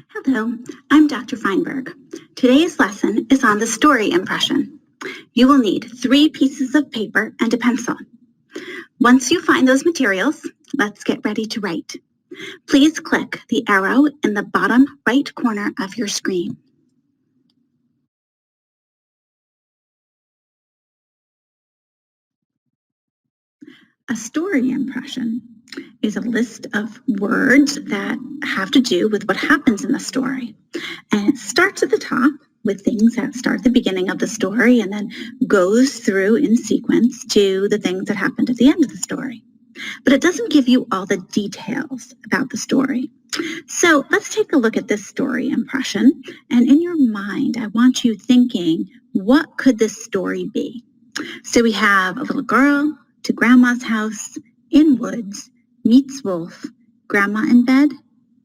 Hello, I'm Dr. Feinberg. Today's lesson is on the story impression. You will need 3 pieces of paper and a pencil. Once you find those materials, let's get ready to write. Please click the arrow in the bottom right corner of your screen. A story impression is a list of words that have to do with what happens in the story. And it starts at the top with things that start at the beginning of the story and then goes through in sequence to the things that happened at the end of the story. But it doesn't give you all the details about the story. So let's take a look at this story impression. And in your mind, I want you thinking, what could this story be? So we have a little girl to grandma's house, in woods, meets wolf, grandma in bed,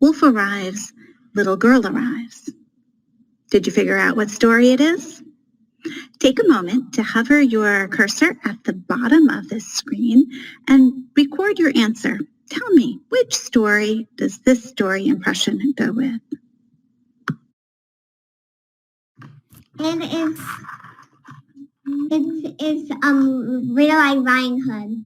wolf arrives, little girl arrives. Did you figure out what story it is? Take a moment to hover your cursor at the bottom of this screen and record your answer. Tell me, which story does this story impression go with? It's Rhode Riding Hood.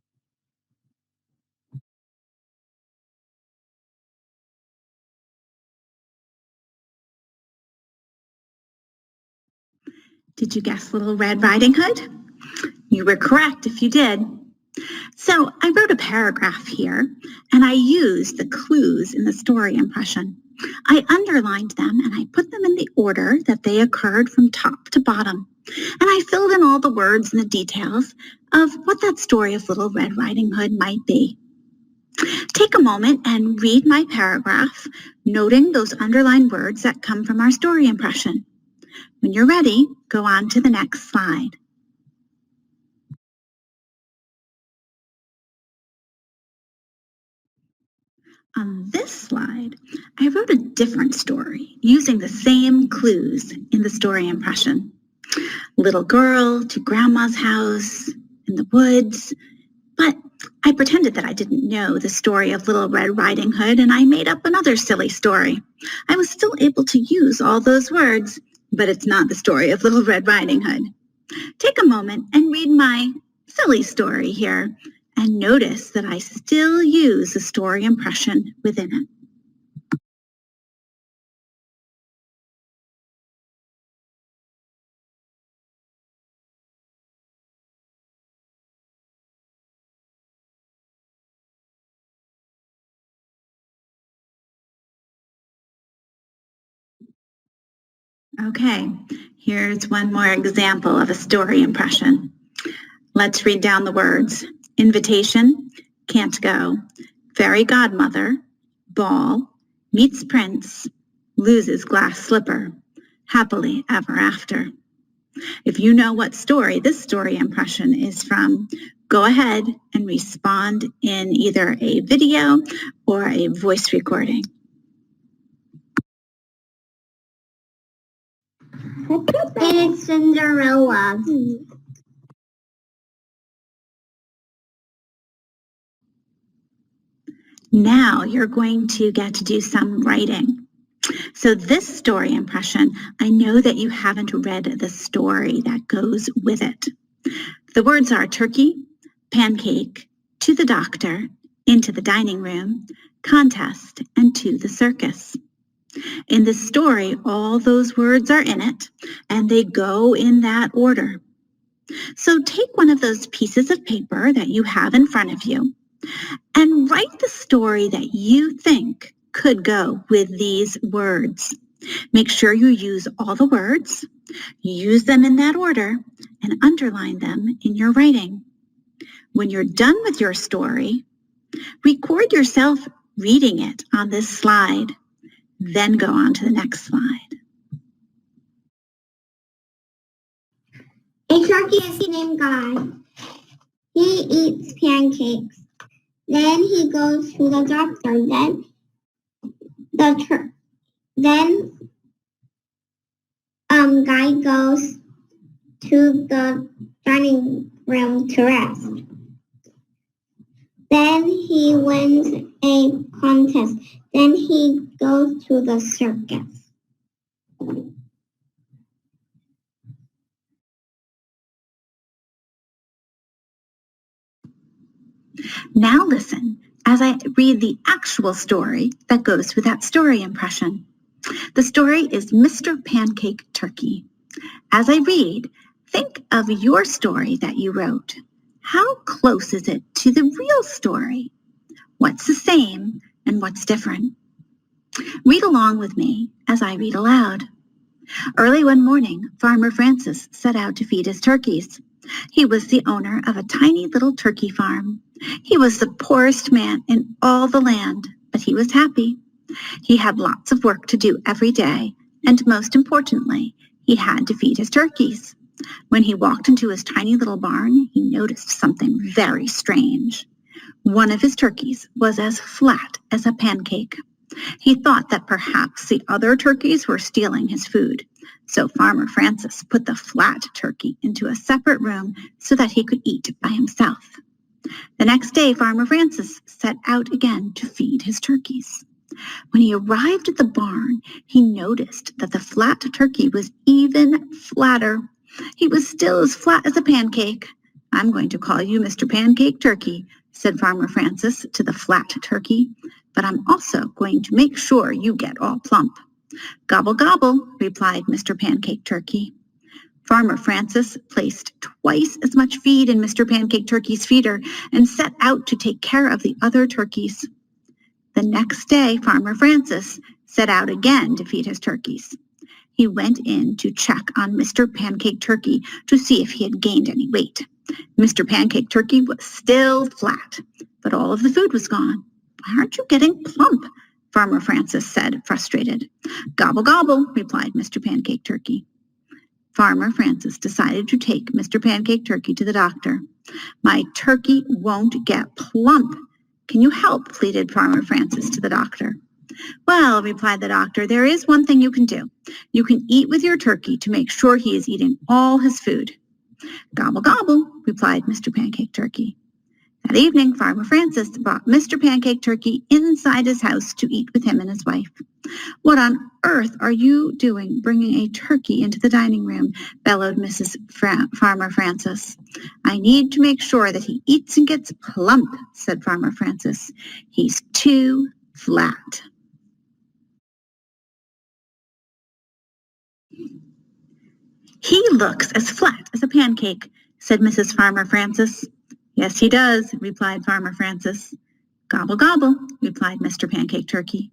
Did you guess Little Red Riding Hood? You were correct if you did. So I wrote a paragraph here, and I used the clues in the story impression. I underlined them, and I put them in the order that they occurred from top to bottom. And I filled in all the words and the details of what that story of Little Red Riding Hood might be. Take a moment and read my paragraph, noting those underlined words that come from our story impression. When you're ready, go on to the next slide. On this slide, I wrote a different story using the same clues in the story impression. Little girl to grandma's house in the woods, but I pretended that I didn't know the story of Little Red Riding Hood, and I made up another silly story. I was still able to use all those words, but it's not the story of Little Red Riding Hood. Take a moment and read my silly story here, and notice that I still use the story impression within it. Okay, here's one more example of a story impression. Let's read down the words. Invitation, can't go. Fairy godmother, ball, meets prince, loses glass slipper, happily ever after. If you know what story this story impression is from, go ahead and respond in either a video or a voice recording. It's Cinderella. Now you're going to get to do some writing. So this story impression, I know that you haven't read the story that goes with it. The words are turkey, pancake, to the doctor, into the dining room, contest, and to the circus. In this story, all those words are in it, and they go in that order. So take one of those pieces of paper that you have in front of you and write the story that you think could go with these words. Make sure you use all the words, use them in that order, and underline them in your writing. When you're done with your story, record yourself reading it on this slide, then go on to the next slide. A turkey is named Guy. He eats pancakes. Then he goes to the doctor. Guy goes to the dining room to rest. Then he wins a contest. Then he goes to the circus. Now listen as I read the actual story that goes with that story impression. The story is Mr. Pancake Turkey. As I read, think of your story that you wrote. How close is it to the real story? What's the same and what's different? Read along with me as I read aloud. Early one morning, Farmer Francis set out to feed his turkeys. He was the owner of a tiny little turkey farm. He was the poorest man in all the land, but he was happy. He had lots of work to do every day, and most importantly, he had to feed his turkeys. When he walked into his tiny little barn, he noticed something very strange. One of his turkeys was as flat as a pancake. He thought that perhaps the other turkeys were stealing his food. So Farmer Francis put the flat turkey into a separate room so that he could eat by himself. The next day, Farmer Francis set out again to feed his turkeys. When he arrived at the barn, he noticed that the flat turkey was even flatter. He was still as flat as a pancake. "I'm going to call you Mr. Pancake Turkey," said Farmer Francis to the flat turkey, "but I'm also going to make sure you get all plump." "Gobble, gobble," replied Mr. Pancake Turkey. Farmer Francis placed twice as much feed in Mr. Pancake Turkey's feeder and set out to take care of the other turkeys. The next day, Farmer Francis set out again to feed his turkeys. He went in to check on Mr. Pancake Turkey to see if he had gained any weight. Mr. Pancake Turkey was still flat, but all of the food was gone. "Why aren't you getting plump?" Farmer Francis said, frustrated. "Gobble, gobble," replied Mr. Pancake Turkey. Farmer Francis decided to take Mr. Pancake Turkey to the doctor. "My turkey won't get plump. Can you help?" pleaded Farmer Francis to the doctor. "Well," replied the doctor, "there is one thing you can do. You can eat with your turkey to make sure he is eating all his food." "Gobble, gobble," replied Mr. Pancake Turkey. That evening, Farmer Francis brought Mr. Pancake Turkey inside his house to eat with him and his wife. "What on earth are you doing bringing a turkey into the dining room?" bellowed Mrs. Farmer Francis. "I need to make sure that he eats and gets plump," said Farmer Francis. "He's too flat." "He looks as flat as a pancake," said Mrs. Farmer Francis. "Yes, he does," replied Farmer Francis. "Gobble, gobble," replied Mr. Pancake Turkey.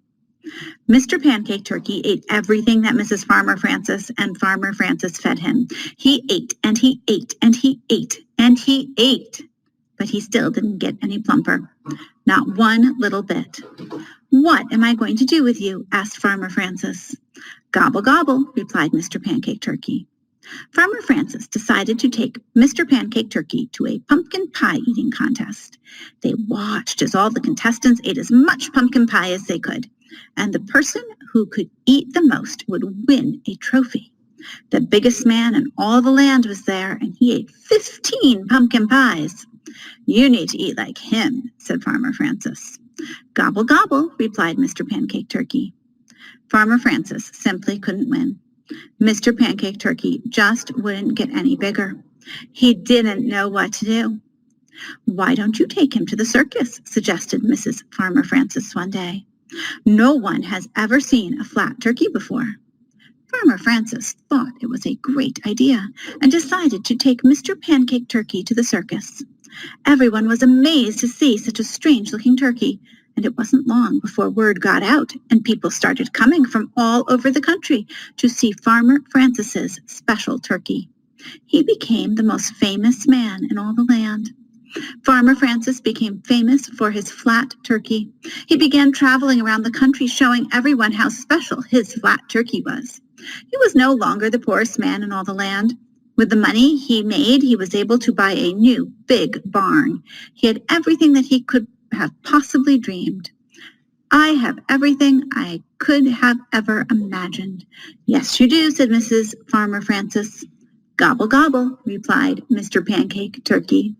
Mr. Pancake Turkey ate everything that Mrs. Farmer Francis and Farmer Francis fed him. He ate and he ate and he ate and he ate, but he still didn't get any plumper. Not one little bit. "What am I going to do with you?" asked Farmer Francis. "Gobble, gobble," replied Mr. Pancake Turkey. Farmer Francis decided to take Mr. Pancake Turkey to a pumpkin pie eating contest. They watched as all the contestants ate as much pumpkin pie as they could, and the person who could eat the most would win a trophy. The biggest man in all the land was there, and he ate 15 pumpkin pies. "You need to eat like him," said Farmer Francis. "Gobble, gobble," replied Mr. Pancake Turkey. Farmer Francis simply couldn't win. Mr. Pancake Turkey just wouldn't get any bigger. He didn't know what to do. "Why don't you take him to the circus?" suggested Mrs. Farmer Francis one day. "No one has ever seen a flat turkey before." Farmer Francis thought it was a great idea and decided to take Mr. Pancake Turkey to the circus. Everyone was amazed to see such a strange-looking turkey, and it wasn't long before word got out and people started coming from all over the country to see Farmer Francis's special turkey. He became the most famous man in all the land. Farmer Francis became famous for his flat turkey. He began traveling around the country showing everyone how special his flat turkey was. He was no longer the poorest man in all the land. With the money he made, he was able to buy a new big barn. He had everything that he could have possibly dreamed. "I have everything I could have ever imagined." "Yes, you do," said Mrs. Farmer Francis. "Gobble, gobble," replied Mr. Pancake Turkey.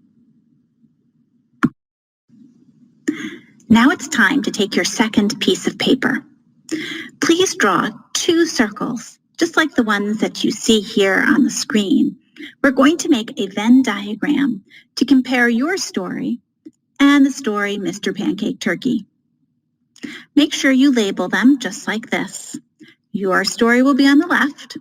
Now it's time to take your second piece of paper. Please draw 2 circles, just like the ones that you see here on the screen. We're going to make a Venn diagram to compare your story and the story Mr. Pancake Turkey. Make sure you label them just like this. Your story will be on the left,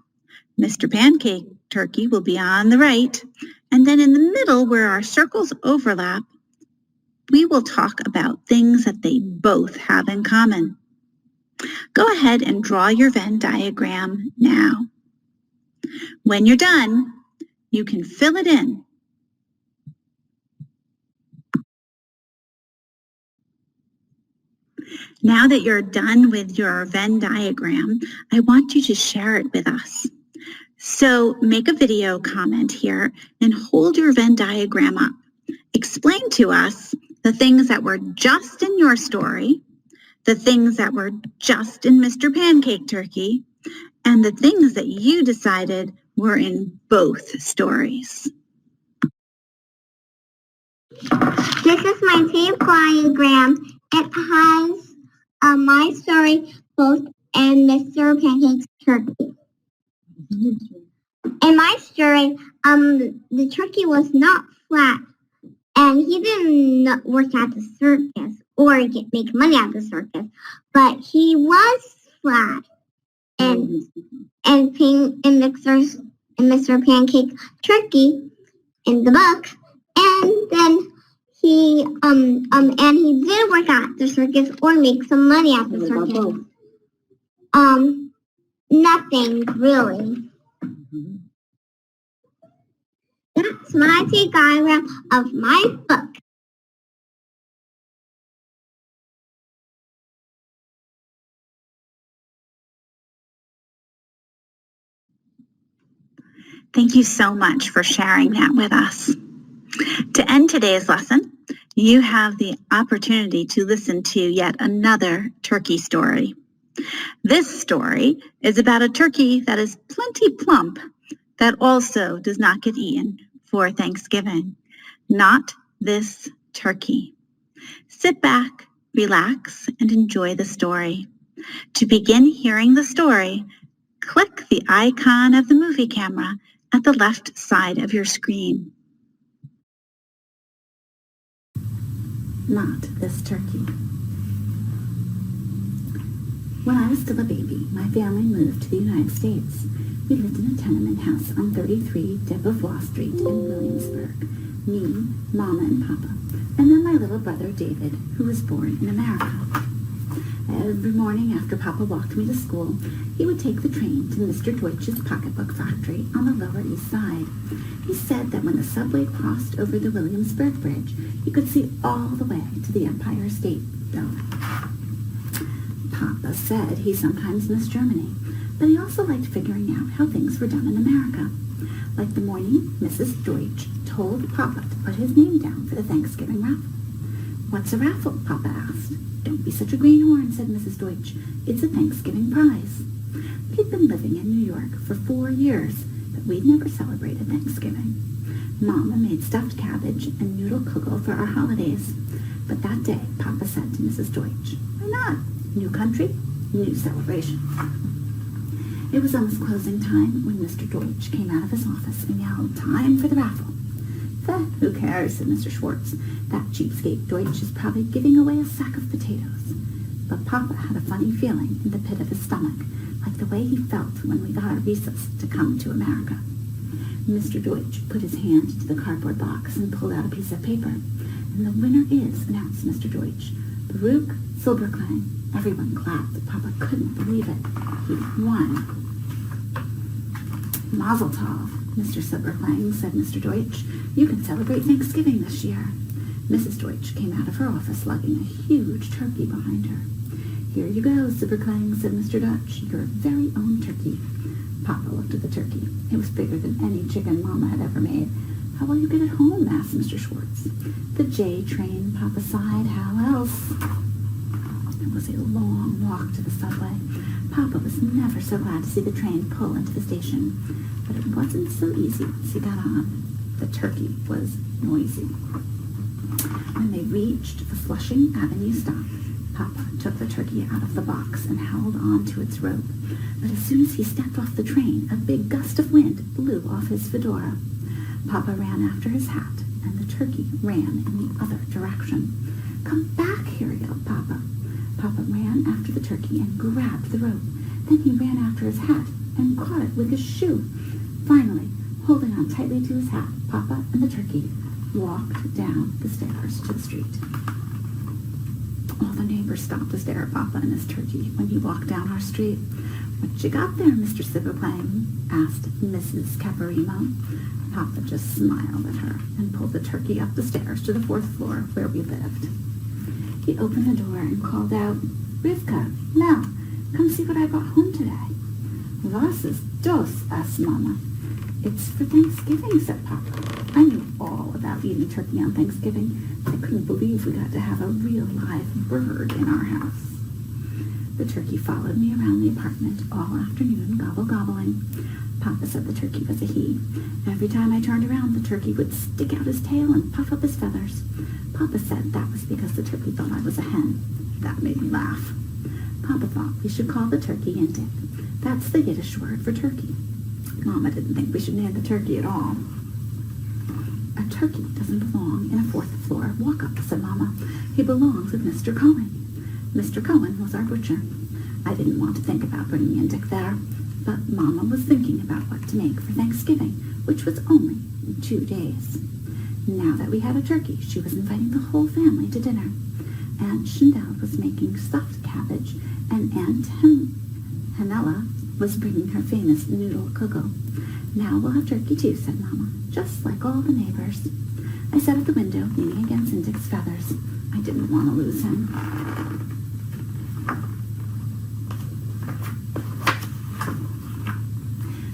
Mr. Pancake Turkey will be on the right, and then in the middle where our circles overlap, we will talk about things that they both have in common. Go ahead and draw your Venn diagram now. When you're done, you can fill it in. Now that you're done with your Venn diagram, I want you to share it with us. So make a video comment here and hold your Venn diagram up. Explain to us the things that were just in your story, the things that were just in Mr. Pancake Turkey, and the things that you decided were in both stories. This is my tape diagram. It has my story, both, and Mr. Pancake's turkey. In my story, the turkey was not flat, and he didn't work at the circus or make money at the circus, but he was flat, and Mr. Pancake Turkey in the book, and then he did work at the circus or make some money at the circus. Nothing really. That's my tape diagram of my book. Thank you so much for sharing that with us. To end today's lesson, you have the opportunity to listen to yet another turkey story. This story is about a turkey that is plenty plump that also does not get eaten for Thanksgiving. Not this turkey. Sit back, relax, and enjoy the story. To begin hearing the story, click the icon of the movie camera at the left side of your screen. Not this turkey. When I was still a baby, my family moved to the United States. We lived in a tenement house on 33 Debevois Street in Williamsburg. Me, Mama, and Papa, and then my little brother David, who was born in America. Every morning after Papa walked me to school, he would take the train to Mr. Deutsch's pocketbook factory on the Lower East Side. He said that when the subway crossed over the Williamsburg Bridge, he could see all the way to the Empire State Building. Papa said he sometimes missed Germany, but he also liked figuring out how things were done in America. Like the morning Mrs. Deutsch told Papa to put his name down for the Thanksgiving raffle. "What's a raffle?" Papa asked. "Don't be such a greenhorn," said Mrs. Deutsch. "It's a Thanksgiving prize." We'd been living in New York for 4 years, but we'd never celebrated Thanksgiving. Mama made stuffed cabbage and noodle kugel for our holidays. But that day, Papa said to Mrs. Deutsch, "Why not? New country, new celebration." It was almost closing time when Mr. Deutsch came out of his office and yelled, "Time for the raffle." "Who cares?" said Mr. Schwartz. "That cheapskate Deutsch is probably giving away a sack of potatoes." But Papa had a funny feeling in the pit of his stomach, like the way he felt when we got our visas to come to America. Mr. Deutsch put his hand to the cardboard box and pulled out a piece of paper. "And the winner is," announced Mr. Deutsch, "Baruch Silberklein." Everyone clapped. Papa couldn't believe it. He'd won. "Mazel tov, Mr. Silberklein," said Mr. Deutsch. "You can celebrate Thanksgiving this year." Mrs. Deutsch came out of her office lugging a huge turkey behind her. "Here you go, Silberklein," said Mr. Deutsch. "Your very own turkey." Papa looked at the turkey. It was bigger than any chicken Mama had ever made. "How will you get it home?" asked Mr. Schwartz. "The J train," Papa sighed. "How else?" It was a long walk to the subway. Papa was never so glad to see the train pull into the station. But it wasn't so easy once he got on. The turkey was noisy. When they reached the Flushing Avenue stop, Papa took the turkey out of the box and held on to its rope. But as soon as he stepped off the train, a big gust of wind blew off his fedora. Papa ran after his hat, and the turkey ran in the other direction. "Come back here," yelled Papa. Papa ran after the turkey and grabbed the rope. Then he ran after his hat and caught it with his shoe. Finally, holding on tightly to his hat, Papa and the turkey walked down the stairs to the street. All the neighbors stopped to stare at Papa and his turkey when he walked down our street. "What you got there, Mr. Silverplane?" asked Mrs. Caparimo. Papa just smiled at her and pulled the turkey up the stairs to the 4th floor where we lived. He opened the door and called out, "Rivka, Mel, come see what I brought home today." "Was ist das?" asked Mama. "It's for Thanksgiving," said Papa. I knew all about eating turkey on Thanksgiving. I couldn't believe we got to have a real live bird in our house. The turkey followed me around the apartment all afternoon, gobble-gobbling. Papa said the turkey was a he. Every time I turned around, the turkey would stick out his tail and puff up his feathers. Papa said that was because the turkey thought I was a hen. That made me laugh. Papa thought we should call the turkey Indik. That's the Yiddish word for turkey. Mama didn't think we should name the turkey at all. "A turkey doesn't belong in a 4th floor walk-up," said Mama. "He belongs with Mr. Cohen." Mr. Cohen was our butcher. I didn't want to think about bringing Indik there, but Mama was thinking about what to make for Thanksgiving, which was only in 2 days. Now that we had a turkey, she was inviting the whole family to dinner. Aunt Shandell was making stuffed cabbage, and Aunt Hanella was bringing her famous noodle kugel. "Now we'll have turkey too," said Mama, just like all the neighbors. I sat at the window, leaning against Indik's feathers. I didn't want to lose him.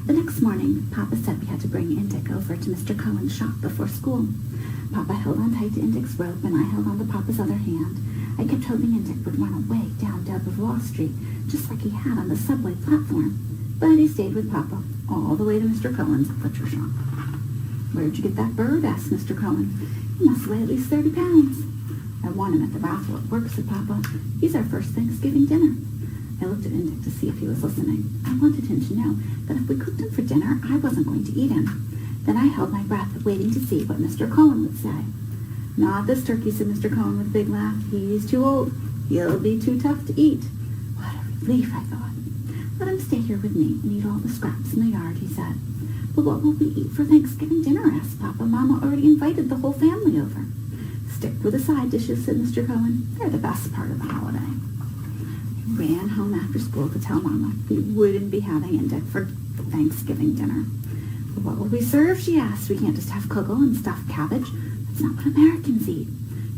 The next morning, Papa said we had to bring Indik over to Mr. Cohen's shop before school. Papa held on tight to Indik's rope, and I held on to Papa's other hand. I kept hoping Indik would run away down Wall Street, just like he had on the subway platform. But he stayed with Papa all the way to Mr. Cohen's butcher shop. "Where'd you get that bird?" asked Mr. Cohen. "He must weigh at least 30 pounds. "I want him at the brothel at work," said Papa. "He's our first Thanksgiving dinner." I looked at Indik to see if he was listening. I wanted him to know that if we cooked him for dinner, I wasn't going to eat him. Then I held my breath, waiting to see what Mr. Cohen would say. "Not this turkey," said Mr. Cohen with a big laugh. "He's too old. He'll be too tough to eat." What a relief, I thought. "Let him stay here with me and eat all the scraps in the yard," he said. "But what will we eat for Thanksgiving dinner?" asked Papa. "Mama already invited the whole family over." "Stick with the side dishes," said Mr. Cohen. "They're the best part of the holiday." I ran home after school to tell Mama we wouldn't be having Indik for Thanksgiving dinner. "But what will we serve?" she asked. "We can't just have kugel and stuffed cabbage. That's not what Americans eat."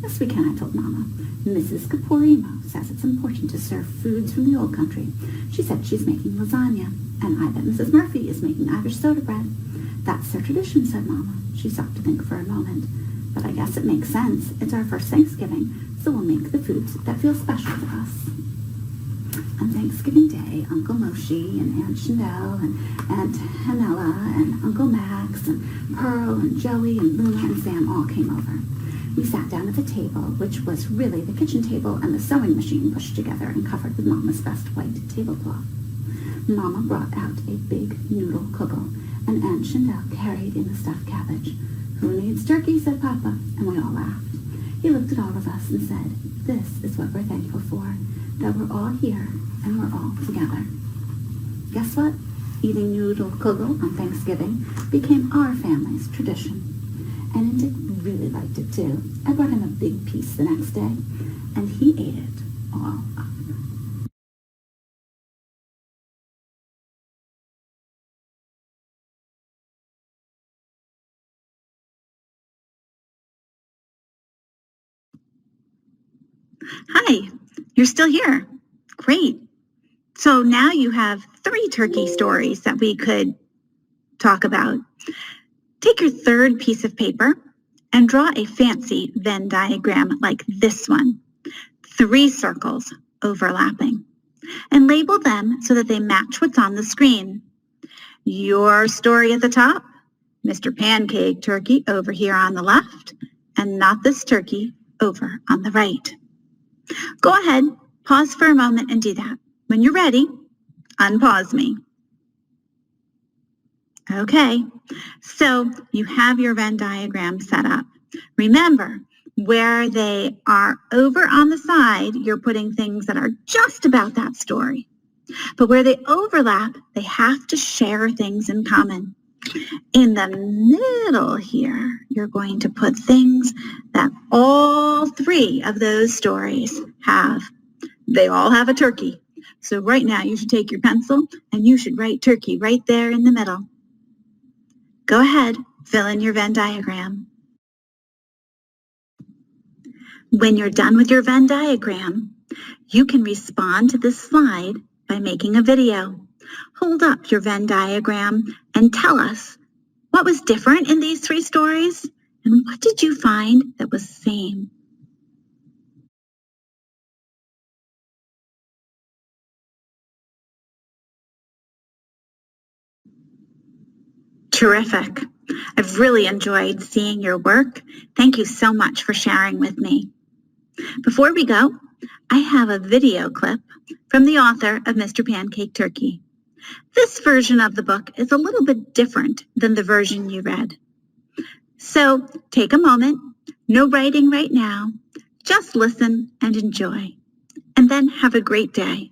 "Yes, we can," I told Mama. "Mrs. Caporimo says it's important to serve foods from the old country. She said she's making lasagna, and I bet Mrs. Murphy is making Irish soda bread." "That's their tradition," said Mama. She stopped to think for a moment. "But I guess it makes sense. It's our first Thanksgiving, so we'll make the foods that feel special to us." On Thanksgiving Day, Uncle Moshe and Aunt Shandell and Aunt Hanella and Uncle Max and Pearl and Joey and Luna and Sam all came over. We sat down at the table, which was really the kitchen table and the sewing machine pushed together and covered with Mama's best white tablecloth. Mama brought out a big noodle kugel, and Aunt Shandell carried in the stuffed cabbage. "Who needs turkey?" said Papa, and we all laughed. He looked at all of us and said, "This is what we're thankful for, that we're all here and we're all together." Guess what? Eating noodle kugel on Thanksgiving became our family's tradition. And Indik really liked it too. I brought him a big piece the next day, and he ate it all up. Hi, you're still here. Great. So now you have 3 turkey stories that we could talk about. Take your third piece of paper and draw a fancy Venn diagram like this one. 3 circles overlapping. And label them so that they match what's on the screen. Your story at the top, Mr. Pancake Turkey over here on the left, and not this turkey over on the right. Go ahead, pause for a moment and do that. When you're ready, unpause me. Okay, so you have your Venn diagram set up. Remember, where they are over on the side, you're putting things that are just about that story. But where they overlap, they have to share things in common. In the middle here, you're going to put things that all three of those stories have. They all have a turkey. So right now you should take your pencil and you should write turkey right there in the middle. Go ahead, fill in your Venn diagram. When you're done with your Venn diagram, you can respond to this slide by making a video. Hold up your Venn diagram and tell us what was different in these three stories and what did you find that was the same? Terrific. I've really enjoyed seeing your work. Thank you so much for sharing with me. Before we go, I have a video clip from the author of Mr. Pancake Turkey. This version of the book is a little bit different than the version you read. So take a moment, no writing right now, just listen and enjoy, and then have a great day.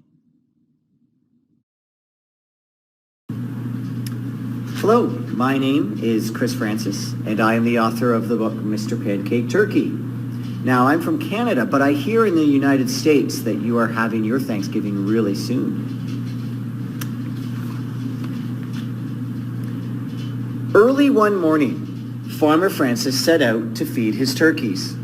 Hello, my name is Chris Francis, and I am the author of the book Mr. Pancake Turkey. Now, I'm from Canada, but I hear in the United States that you are having your Thanksgiving really soon. Early one morning, Farmer Francis set out to feed his turkeys.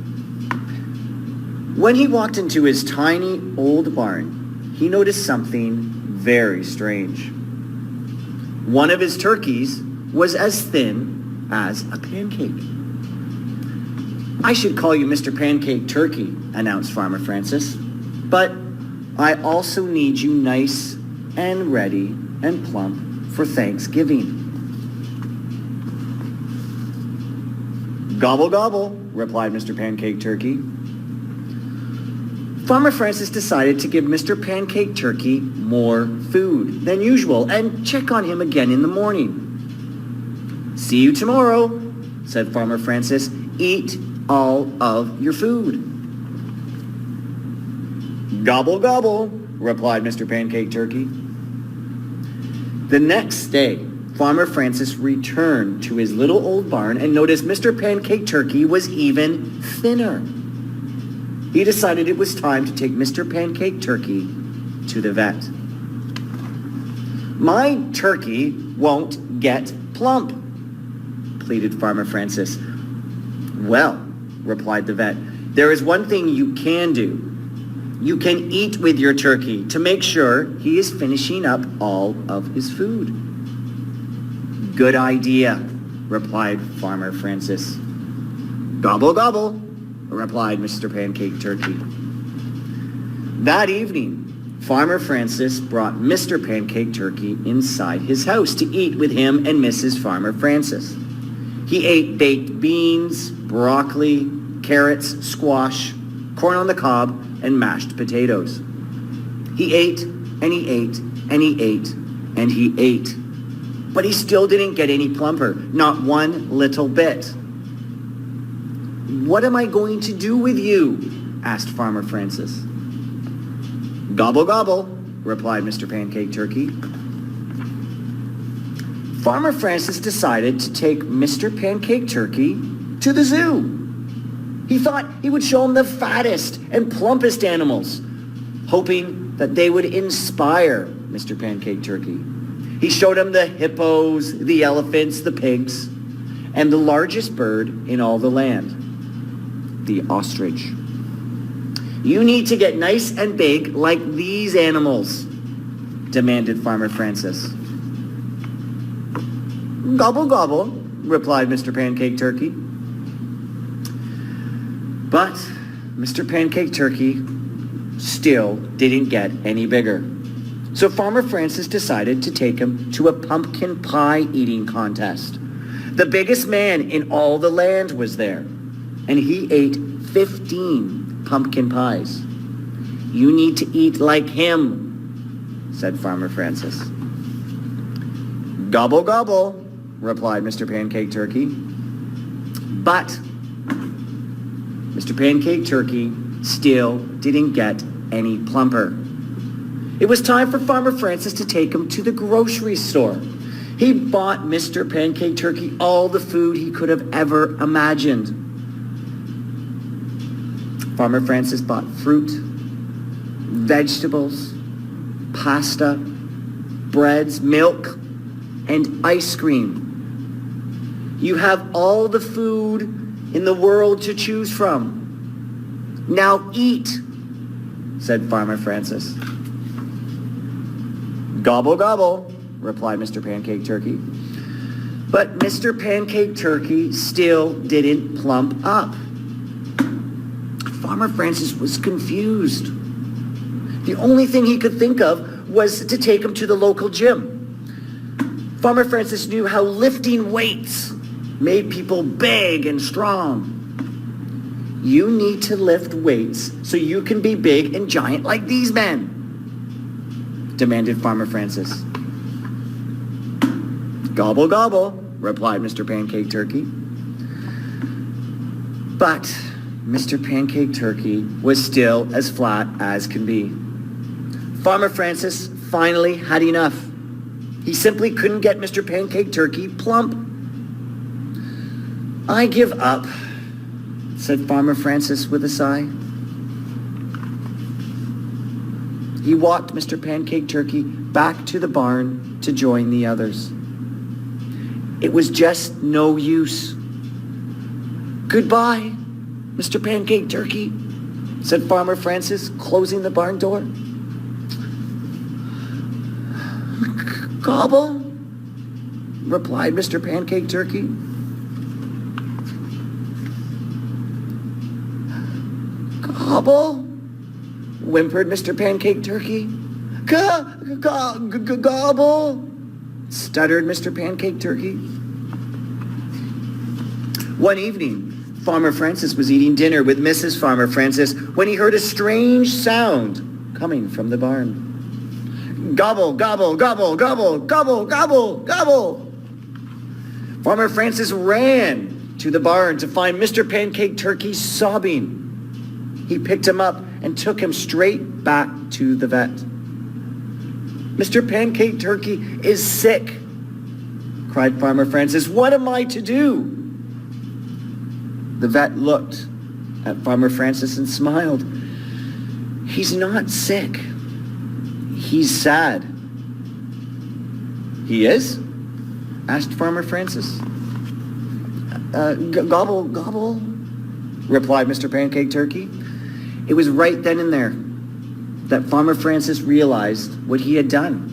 When he walked into his tiny old barn, he noticed something very strange. One of his turkeys was as thin as a pancake. "I should call you Mr. Pancake Turkey," announced Farmer Francis, "but I also need you nice and ready and plump for Thanksgiving." "Gobble, gobble," replied Mr. Pancake Turkey. Farmer Francis decided to give Mr. Pancake Turkey more food than usual and check on him again in the morning. "See you tomorrow," said Farmer Francis. "Eat all of your food." "Gobble, gobble," replied Mr. Pancake Turkey. The next day, Farmer Francis returned to his little old barn and noticed Mr. Pancake Turkey was even thinner. He decided it was time to take Mr. Pancake Turkey to the vet. "My turkey won't get plump," pleaded Farmer Francis. "Well," replied the vet, "there is one thing you can do. You can eat with your turkey to make sure he is finishing up all of his food." "Good idea," replied Farmer Francis. "Gobble, gobble," replied Mr. Pancake Turkey. That evening, Farmer Francis brought Mr. Pancake Turkey inside his house to eat with him and Mrs. Farmer Francis. He ate baked beans, broccoli, carrots, squash, corn on the cob, and mashed potatoes. He ate, and he ate, and he ate, and he ate. But he still didn't get any plumper, not one little bit. "What am I going to do with you?" asked Farmer Francis. "Gobble, gobble," replied Mr. Pancake Turkey. Farmer Francis decided to take Mr. Pancake Turkey to the zoo. He thought he would show him the fattest and plumpest animals, hoping that they would inspire Mr. Pancake Turkey. He showed him the hippos, the elephants, the pigs, and the largest bird in all the land, the ostrich. "You need to get nice and big like these animals," demanded Farmer Francis. "Gobble, gobble," replied Mr. Pancake Turkey. But Mr. Pancake Turkey still didn't get any bigger. So Farmer Francis decided to take him to a pumpkin pie eating contest. The biggest man in all the land was there, and he ate 15 pumpkin pies. You need to eat like him, said Farmer Francis. Gobble, gobble, replied Mr. Pancake Turkey. But Mr. Pancake Turkey still didn't get any plumper. It was time for Farmer Francis to take him to the grocery store. He bought Mr. Pancake Turkey all the food he could have ever imagined. Farmer Francis bought fruit, vegetables, pasta, breads, milk, and ice cream. You have all the food in the world to choose from. Now eat, said Farmer Francis. Gobble, gobble, replied Mr. Pancake Turkey. But Mr. Pancake Turkey still didn't plump up. Farmer Francis was confused. The only thing he could think of was to take him to the local gym. Farmer Francis knew how lifting weights made people big and strong. You need to lift weights so you can be big and giant like these men, demanded Farmer Francis. Gobble, gobble, replied Mr. Pancake Turkey. But Mr. Pancake Turkey was still as flat as can be. Farmer Francis finally had enough. He simply couldn't get Mr. Pancake Turkey plump. I give up, said Farmer Francis with a sigh. He walked Mr. Pancake Turkey back to the barn to join the others. It was just no use. Goodbye, Mr. Pancake Turkey, said Farmer Francis, closing the barn door. Gobble, replied Mr. Pancake Turkey. Gobble, whimpered Mr. Pancake Turkey. Gobble, stuttered Mr. Pancake Turkey. One evening, Farmer Francis was eating dinner with Mrs. Farmer Francis when he heard a strange sound coming from the barn. Gobble, gobble, gobble, gobble, gobble, gobble, gobble. Farmer Francis ran to the barn to find Mr. Pancake Turkey sobbing. He picked him up and took him straight back to the vet. Mr. Pancake Turkey is sick, cried Farmer Francis. What am I to do? The vet looked at Farmer Francis and smiled. He's not sick. He's sad. He is? Asked Farmer Francis. Gobble, gobble, replied Mr. Pancake Turkey. It was right then and there that Farmer Francis realized what he had done.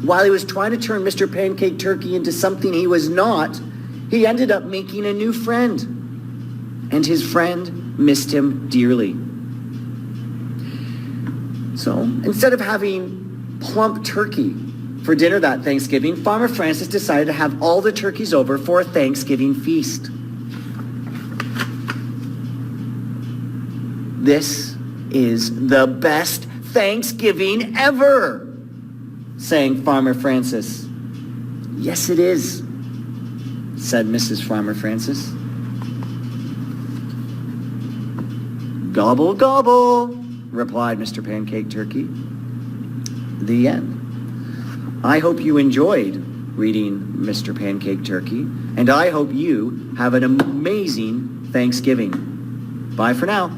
While he was trying to turn Mr. Pancake Turkey into something he was not, he ended up making a new friend. And his friend missed him dearly. So instead of having plump turkey for dinner that Thanksgiving, Farmer Francis decided to have all the turkeys over for a Thanksgiving feast. This is the best Thanksgiving ever, sang Farmer Francis. Yes, it is, said Mrs. Farmer Francis. Gobble, gobble, replied Mr. Pancake Turkey. The end. I hope you enjoyed reading Mr. Pancake Turkey, and I hope you have an amazing Thanksgiving. Bye for now.